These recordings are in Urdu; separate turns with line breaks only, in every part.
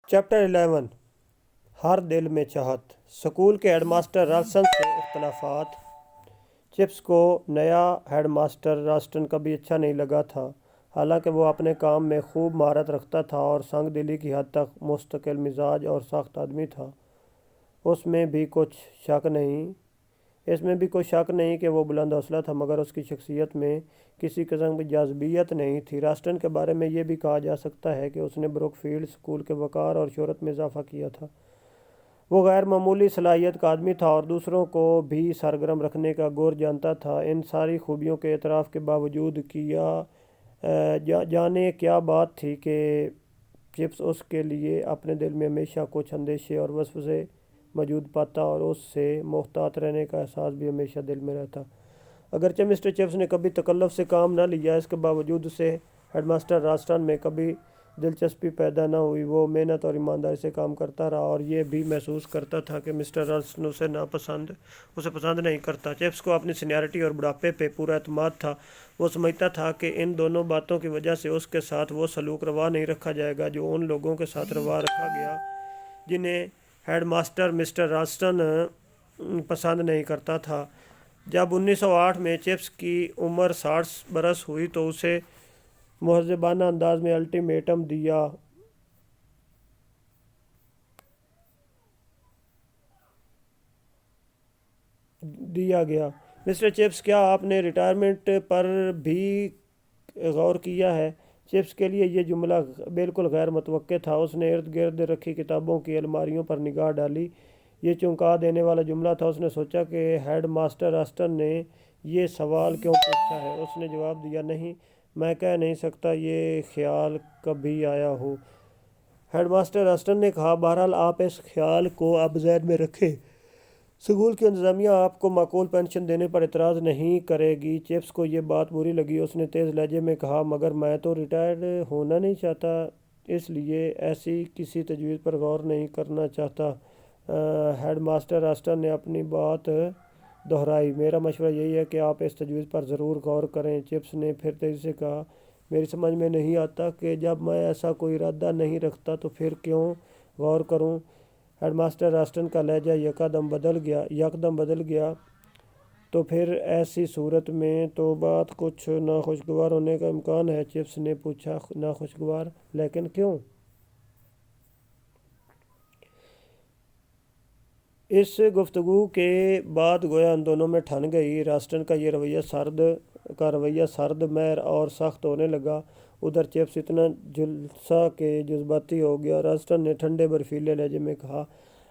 چیپٹر 11 ہر دل میں چاہت۔ اسکول کے ہیڈ ماسٹر رالسٹن سے اختلافات۔ چپس کو نیا ہیڈ ماسٹر رالسٹن کبھی اچھا نہیں لگا تھا، حالانکہ وہ اپنے کام میں خوب مہارت رکھتا تھا اور سنگ دلی کی حد تک مستقل مزاج اور سخت آدمی تھا۔ اس میں بھی کوئی شک نہیں کہ وہ بلند حوصلہ تھا، مگر اس کی شخصیت میں کسی قسم کی جاذبیت نہیں تھی۔ رالسٹن کے بارے میں یہ بھی کہا جا سکتا ہے کہ اس نے بروک فیلڈ اسکول کے وقار اور شہرت میں اضافہ کیا تھا۔ وہ غیر معمولی صلاحیت کا آدمی تھا اور دوسروں کو بھی سرگرم رکھنے کا غور جانتا تھا۔ ان ساری خوبیوں کے اعتراف کے باوجود جانے کیا بات تھی کہ چپس اس کے لیے اپنے دل میں ہمیشہ کچھ اندیشے اور وسوسے موجود پاتا اور اس سے محتاط رہنے کا احساس بھی ہمیشہ دل میں رہتا۔ اگرچہ مسٹر چپس نے کبھی تکلف سے کام نہ لیا، اس کے باوجود اسے ہیڈ ماسٹر رالسٹن میں کبھی دلچسپی پیدا نہ ہوئی۔ وہ محنت اور ایمانداری سے کام کرتا رہا اور یہ بھی محسوس کرتا تھا کہ مسٹر رالسٹن اسے پسند نہیں کرتا۔ چپس کو اپنی سینئرٹی اور بڑھاپے پہ پورا اعتماد تھا۔ وہ سمجھتا تھا کہ ان دونوں باتوں کی وجہ سے اس کے ساتھ وہ سلوک روا نہیں رکھا جائے گا جو ان لوگوں کے ساتھ روا رکھا گیا جنہیں ہیڈ ماسٹر مسٹر رالسٹن پسند نہیں کرتا تھا۔ جب 1908 میں چپس کی عمر 60 برس ہوئی تو اسے مہذبانہ انداز میں الٹیمیٹم دیا گیا۔ مسٹر چپس، کیا آپ نے ریٹائرمنٹ پر بھی غور کیا ہے؟ چپس کے لیے یہ جملہ بالکل غیر متوقع تھا۔ اس نے ارد گرد رکھی کتابوں کی الماریوں پر نگاہ ڈالی۔ یہ چونکا دینے والا جملہ تھا۔ اس نے سوچا کہ ہیڈ ماسٹر رالسٹن نے یہ سوال کیوں پوچھا ہے۔ اس نے جواب دیا، نہیں، میں کہہ نہیں سکتا یہ خیال کبھی آیا ہو۔ ہیڈ ماسٹر رالسٹن نے کہا، بہرحال آپ اس خیال کو اب ذہن میں رکھیں۔ اسکول کی انتظامیہ آپ کو معقول پنشن دینے پر اعتراض نہیں کرے گی۔ چپس کو یہ بات بری لگی۔ اس نے تیز لہجے میں کہا، مگر میں تو ریٹائرڈ ہونا نہیں چاہتا، اس لیے ایسی کسی تجویز پر غور نہیں کرنا چاہتا۔ ہیڈ ماسٹر رالسٹن نے اپنی بات دہرائی، میرا مشورہ یہی ہے کہ آپ اس تجویز پر ضرور غور کریں۔ چپس نے پھر تیزی سے کہا، میری سمجھ میں نہیں آتا کہ جب میں ایسا کوئی ارادہ نہیں رکھتا تو پھر کیوں غور کروں۔ ہیڈ ماسٹر رالسٹن کا لہجہ یکدم بدل گیا۔ تو پھر ایسی صورت میں تو بات کچھ ناخوشگوار ہونے کا امکان ہے؟ چپس نے پوچھا۔ ناخوشگوار؟ لیکن کیوں؟ اس گفتگو کے بعد گویا ان دونوں میں ٹھن گئی۔ رالسٹن کا رویہ سرد، مہر اور سخت ہونے لگا۔ ادھر چپس اتنا جھلسا کہ جذباتی ہو گیا۔ رالسٹن نے ٹھنڈے برفیلے لہجے میں کہا،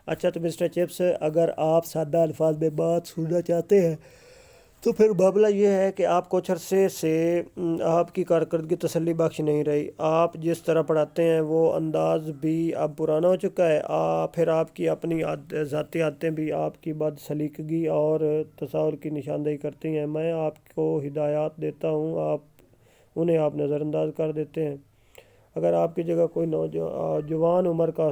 اچھا تو مسٹر چپس، اگر آپ سادہ الفاظ میں بات سننا چاہتے ہیں تو پھر معاملہ یہ ہے کہ آپ کچھ عرصے سے آپ کی کارکردگی تسلی بخش نہیں رہی۔ آپ جس طرح پڑھاتے ہیں وہ انداز بھی اب پرانا ہو چکا ہے۔ پھر آپ کی اپنی ذاتی عادتیں بھی آپ کی بد سلیقگی اور تصاہل کی نشاندہی کرتی ہیں۔ میں آپ کو ہدایات دیتا ہوں، انہیں آپ نظر انداز کر دیتے ہیں۔ اگر آپ کی جگہ کوئی جوان عمر کا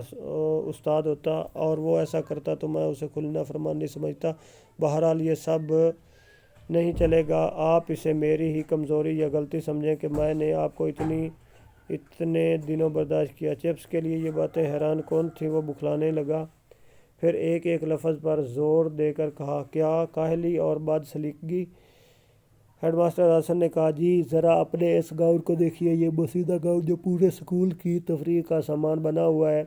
استاد ہوتا اور وہ ایسا کرتا تو میں اسے کھلی نافرمانی سمجھتا۔ بہرحال یہ سب نہیں چلے گا۔ آپ اسے میری ہی کمزوری یا غلطی سمجھیں کہ میں نے آپ کو اتنے دنوں برداشت کیا۔ چپس کے لیے یہ باتیں حیران کن تھیں۔ وہ بخلانے لگا، پھر ایک ایک لفظ پر زور دے کر کہا، کیا کاہلی اور بد سلیقگی؟ ہیڈ ماسٹر رالسٹن نے کہا، جی ذرا اپنے اس گاؤن کو دیکھیے، یہ بوسیدہ گاؤن جو پورے اسکول کی تفریح کا سامان بنا ہوا ہے۔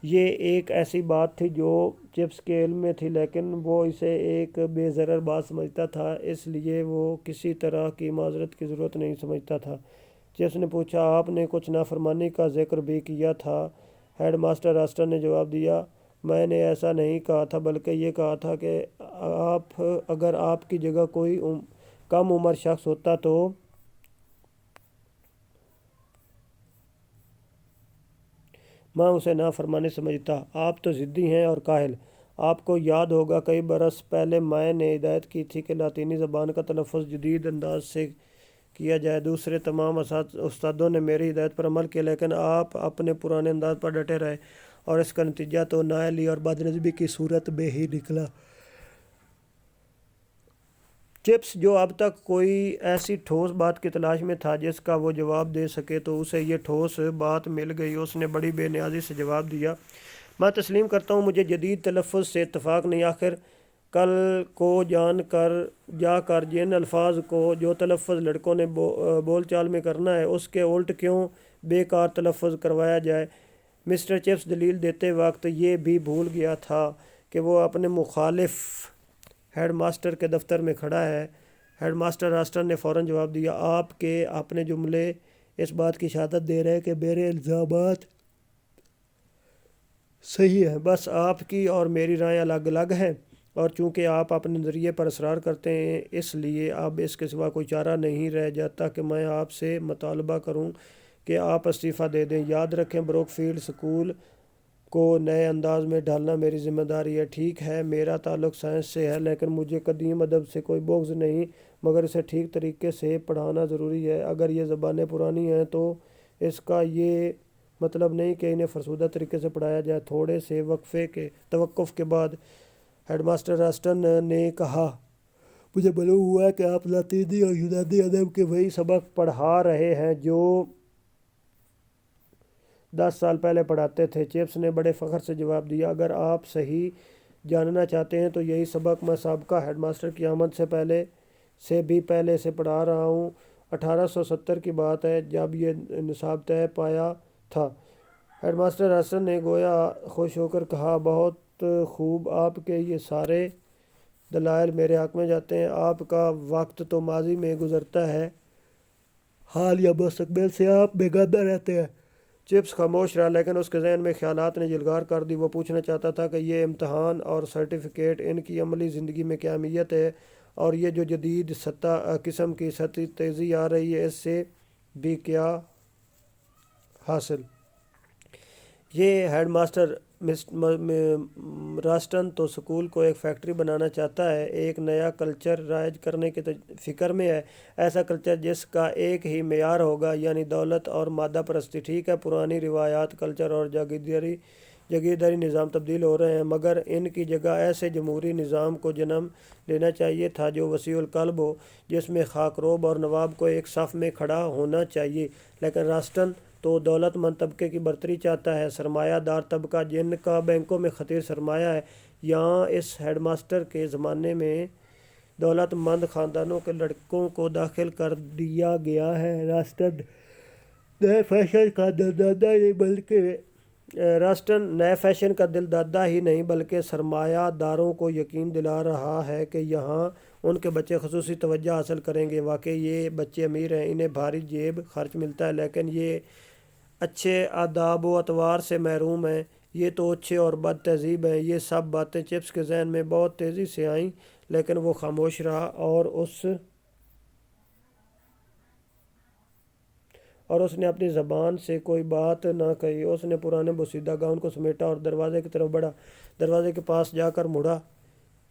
یہ ایک ایسی بات تھی جو چپس کے علم میں تھی، لیکن وہ اسے ایک بے ضرر بات سمجھتا تھا، اس لیے وہ کسی طرح کی معذرت کی ضرورت نہیں سمجھتا تھا۔ چپس نے پوچھا، آپ نے کچھ نافرمانی کا ذکر بھی کیا تھا؟ ہیڈ ماسٹر رالسٹن نے جواب دیا، میں نے ایسا نہیں کہا تھا، بلکہ یہ کہا تھا کہ اگر آپ کی جگہ کوئی کم عمر شخص ہوتا تو میں اسے نافرمانی سمجھتا۔ آپ تو ضدی ہیں اور کاہل۔ آپ کو یاد ہوگا کئی برس پہلے میں نے ہدایت کی تھی کہ لاطینی زبان کا تلفظ جدید انداز سے کیا جائے۔ دوسرے تمام استادوں نے میری ہدایت پر عمل کیا، لیکن آپ اپنے پرانے انداز پر ڈٹے رہے اور اس کا نتیجہ تو نااہلی اور بد نظمی کی صورت میں ہی نکلا۔ چپس جو اب تک کوئی ایسی ٹھوس بات کی تلاش میں تھا جس کا وہ جواب دے سکے تو اسے یہ ٹھوس بات مل گئی۔ اس نے بڑی بے نیازی سے جواب دیا، میں تسلیم کرتا ہوں، مجھے جدید تلفظ سے اتفاق نہیں۔ آخر کل کو جا کر جن الفاظ کو جو تلفظ لڑکوں نے بول چال میں کرنا ہے اس کے الٹ کیوں بے کار تلفظ کروایا جائے؟ مسٹر چپس دلیل دیتے وقت یہ بھی بھول گیا تھا کہ وہ اپنے مخالف ہیڈ ماسٹر کے دفتر میں کھڑا ہے۔ ہیڈ ماسٹر راسٹن نے فوراً جواب دیا، آپ کے اپنے جملے اس بات کی شہادت دے رہے ہیں کہ میرے الزامات صحیح ہیں، بس آپ کی اور میری رائے الگ الگ ہیں، اور چونکہ آپ اپنے نظریے پر اصرار کرتے ہیں اس لیے اب اس کے سوا کوئی چارہ نہیں رہ جاتا کہ میں آپ سے مطالبہ کروں کہ آپ استعفیٰ دے دیں۔ یاد رکھیں بروک فیلڈ اسکول کو نئے انداز میں ڈھالنا میری ذمہ داری ہے۔ ٹھیک ہے، میرا تعلق سائنس سے ہے لیکن مجھے قدیم ادب سے کوئی بغض نہیں، مگر اسے ٹھیک طریقے سے پڑھانا ضروری ہے۔ اگر یہ زبانیں پرانی ہیں تو اس کا یہ مطلب نہیں کہ انہیں فرسودہ طریقے سے پڑھایا جائے۔ تھوڑے سے توقف کے بعد ہیڈ ماسٹر راسٹن نے کہا، مجھے معلوم ہوا کہ آپ لاطینی اور یونانی ادب کے وہی سبق پڑھا رہے ہیں جو 10 سال پہلے پڑھاتے تھے۔ چپس نے بڑے فخر سے جواب دیا، اگر آپ صحیح جاننا چاہتے ہیں تو یہی سبق میں سابقہ ہیڈ ماسٹر کی آمد سے بھی پہلے سے پڑھا رہا ہوں۔ 1870 کی بات ہے جب یہ نصاب طے پایا تھا۔ ہیڈ ماسٹر راسٹن نے گویا خوش ہو کر کہا، بہت خوب، آپ کے یہ سارے دلائل میرے حق میں جاتے ہیں۔ آپ کا وقت تو ماضی میں گزرتا ہے، حال یا مستقبل سے آپ بےگانہ رہتے ہیں۔ چپس خاموش رہا لیکن اس کے ذہن میں خیالات نے جلگار کر دی۔ وہ پوچھنا چاہتا تھا کہ یہ امتحان اور سرٹیفکیٹ، ان کی عملی زندگی میں کیا اہمیت ہے، اور یہ جو جدید قسم کی سطحی تیزی آ رہی ہے اس سے بھی کیا حاصل؟ یہ ہیڈ ماسٹر راسٹن تو اسکول کو ایک فیکٹری بنانا چاہتا ہے، ایک نیا کلچر رائج کرنے کی فکر میں ہے، ایسا کلچر جس کا ایک ہی معیار ہوگا، یعنی دولت اور مادہ پرستی۔ ٹھیک ہے، پرانی روایات، کلچر اور جاگیرداری نظام تبدیل ہو رہے ہیں، مگر ان کی جگہ ایسے جمہوری نظام کو جنم لینا چاہیے تھا جو وسیع القلب ہو، جس میں خاکروب اور نواب کو ایک صف میں کھڑا ہونا چاہیے۔ لیکن راسٹن تو دولت مند طبقے کی برتری چاہتا ہے، سرمایہ دار طبقہ جن کا بینکوں میں خطیر سرمایہ ہے۔ یہاں اس ہیڈ ماسٹر کے زمانے میں دولت مند خاندانوں کے لڑکوں کو داخل کر دیا گیا ہے۔ راسٹن نئے فیشن کا دل دادا ہی نہیں بلکہ سرمایہ داروں کو یقین دلا رہا ہے کہ یہاں ان کے بچے خصوصی توجہ حاصل کریں گے۔ واقعی یہ بچے امیر ہیں، انہیں بھاری جیب خرچ ملتا ہے، لیکن یہ اچھے آداب و اطوار سے محروم ہیں، یہ تو اچھے اور بد تہذیب ہیں۔ یہ سب باتیں چپس کے ذہن میں بہت تیزی سے آئیں لیکن وہ خاموش رہا اور اس نے اپنی زبان سے کوئی بات نہ کہی۔ اس نے پرانے بوسیدہ گاؤن کو سمیٹا اور دروازے کی طرف بڑھا۔ دروازے کے پاس جا کر مڑا،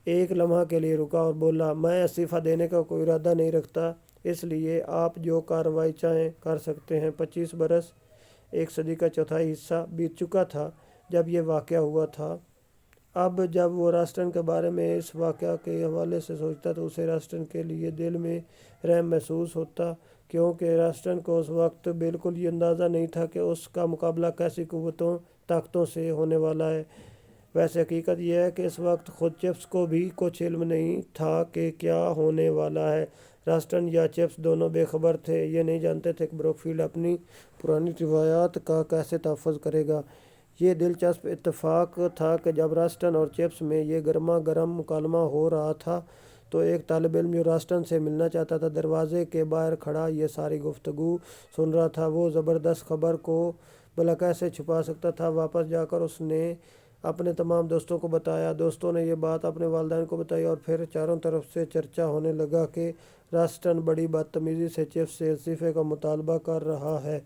ایک لمحہ کے لیے رکا اور بولا، میں استعفیٰ دینے کا کوئی ارادہ نہیں رکھتا، اس لیے آپ جو کارروائی چاہیں کر سکتے ہیں۔ 25 برس، ایک صدی کا چوتھائی حصہ بیت چکا تھا جب یہ واقعہ ہوا تھا۔ اب جب وہ راسٹن کے بارے میں اس واقعہ کے حوالے سے سوچتا تو اسے راسٹن کے لیے دل میں رحم محسوس ہوتا، کیونکہ راسٹن کو اس وقت بالکل یہ اندازہ نہیں تھا کہ اس کا مقابلہ کیسی قوتوں طاقتوں سے ہونے والا ہے۔ ویسے حقیقت یہ ہے کہ اس وقت خود چپس کو بھی کچھ علم نہیں تھا کہ کیا ہونے والا ہے۔ راسٹن یا چپس دونوں بے خبر تھے، یہ نہیں جانتے تھے کہ بروک فیلڈ اپنی پرانی روایات کا کیسے تحفظ کرے گا۔ یہ دلچسپ اتفاق تھا کہ جب راسٹن اور چپس میں یہ گرما گرم مکالمہ ہو رہا تھا تو ایک طالب علم جو راسٹن سے ملنا چاہتا تھا دروازے کے باہر کھڑا یہ ساری گفتگو سن رہا تھا۔ وہ زبردست خبر کو بھلا کیسے چھپا سکتا تھا؟ واپس جا کر اس نے اپنے تمام دوستوں کو بتایا۔ دوستوں نے یہ بات اپنے والدین کو بتائی اور پھر چاروں طرف سے چرچا ہونے لگا کہ راسٹن بڑی بدتمیزی سے چپس سے استعفے کا مطالبہ کر رہا ہے۔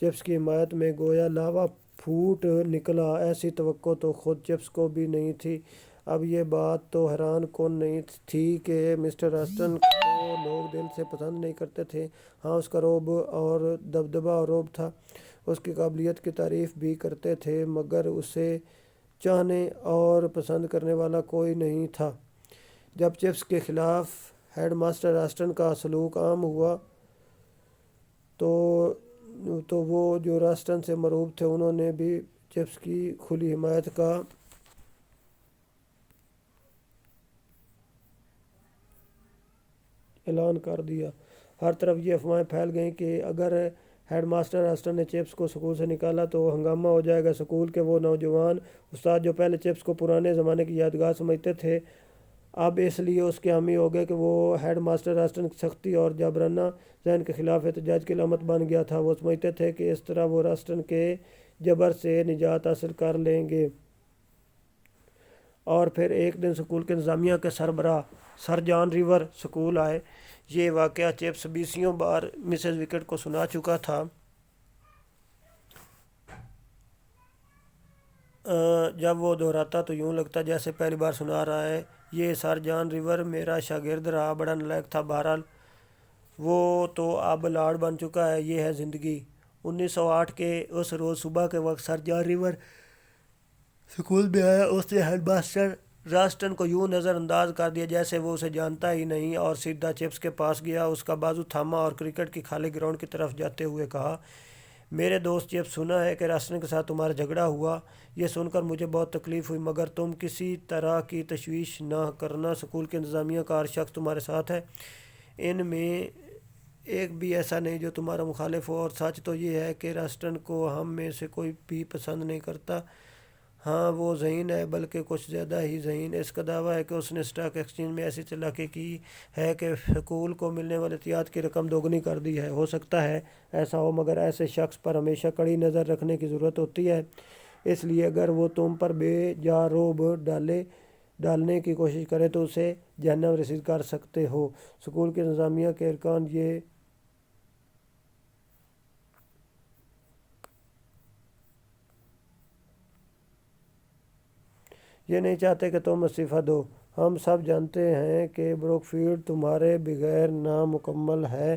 چپس کی حمایت میں گویا لاوا پھوٹ نکلا۔ ایسی توقع تو خود چپس کو بھی نہیں تھی۔ اب یہ بات تو حیران کن نہیں تھی کہ مسٹر راسٹن کو لوگ دل سے پسند نہیں کرتے تھے۔ ہاں، اس کا رعب اور دبدبہ اور رعب تھا، اس کی قابلیت کی تعریف بھی کرتے تھے، مگر اسے چاہنے اور پسند کرنے والا کوئی نہیں تھا۔ جب چپس کے خلاف ہیڈ ماسٹر راسٹن کا سلوک عام ہوا تو وہ جو راسٹن سے مرعوب تھے انہوں نے بھی چپس کی کھلی حمایت کا اعلان کر دیا۔ ہر طرف یہ افواہیں پھیل گئیں کہ اگر ہیڈ ماسٹر راسٹن نے چپس کو سکول سے نکالا تو ہنگامہ ہو جائے گا۔ سکول کے وہ نوجوان استاد جو پہلے چپس کو پرانے زمانے کی یادگار سمجھتے تھے اب اس لیے اس کے حامی ہو گئے کہ وہ ہیڈ ماسٹر راسٹن کی سختی اور جابرانہ ذہن کے خلاف احتجاج کی علامت بن گیا تھا۔ وہ سمجھتے تھے کہ اس طرح وہ راسٹن کے جبر سے نجات حاصل کر لیں گے۔ اور پھر ایک دن سکول کے انتظامیہ کے سربراہ سر جان ریور سکول آئے۔ یہ واقعہ چپس بیسیوں بار مسز وکٹ کو سنا چکا تھا۔ جب وہ دہراتا تو یوں لگتا جیسے پہلی بار سنا رہا ہے۔ یہ سر جان ریور میرا شاگرد رہا، بڑا نالائق تھا، بہرحال وہ تو اب لارڈ بن چکا ہے۔ یہ ہے زندگی۔ 1908 کے اس روز صبح کے وقت سر جان ریور سکول میں آیا۔ اس نے ہیڈ ماسٹر راسٹن کو یوں نظر انداز کر دیا جیسے وہ اسے جانتا ہی نہیں، اور سیدھا چپس کے پاس گیا، اس کا بازو تھاما اور کرکٹ کی خالی گراؤنڈ کی طرف جاتے ہوئے کہا، میرے دوست چپس، سنا ہے کہ راسٹن کے ساتھ تمہارا جھگڑا ہوا۔ یہ سن کر مجھے بہت تکلیف ہوئی، مگر تم کسی طرح کی تشویش نہ کرنا، سکول کے انتظامیہ کا ہر شخص تمہارے ساتھ ہے، ان میں ایک بھی ایسا نہیں جو تمہارا مخالف ہو، اور سچ تو یہ ہے کہ راسٹن کو ہم میں سے کوئی بھی پسند نہیں کرتا۔ ہاں وہ ذہین ہے، بلکہ کچھ زیادہ ہی ذہین۔ اس کا دعویٰ ہے کہ اس نے اسٹاک ایکسچینج میں ایسی چالاکی کی ہے کہ سکول کو ملنے والے عطیات کی رقم دوگنی کر دی ہے۔ ہو سکتا ہے ایسا ہو، مگر ایسے شخص پر ہمیشہ کڑی نظر رکھنے کی ضرورت ہوتی ہے، اس لیے اگر وہ تم پر بے جا روب ڈالنے کی کوشش کرے تو اسے جہنم رسید کر سکتے ہو۔ سکول کے انتظامیہ کے ارکان یہ نہیں چاہتے کہ تم استعفیٰ دو۔ ہم سب جانتے ہیں کہ بروک فیلڈ تمہارے بغیر نامکمل ہے۔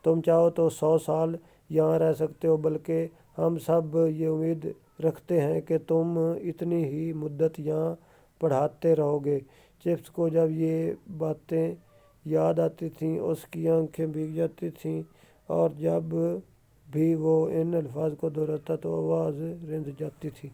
تم چاہو تو 100 سال یہاں رہ سکتے ہو، بلکہ ہم سب یہ امید رکھتے ہیں کہ تم اتنی ہی مدت یہاں پڑھاتے رہو گے۔ چپس کو جب یہ باتیں یاد آتی تھیں اس کی آنکھیں بھیگ جاتی تھیں، اور جب بھی وہ ان الفاظ کو دہراتا تو آواز رند جاتی تھی۔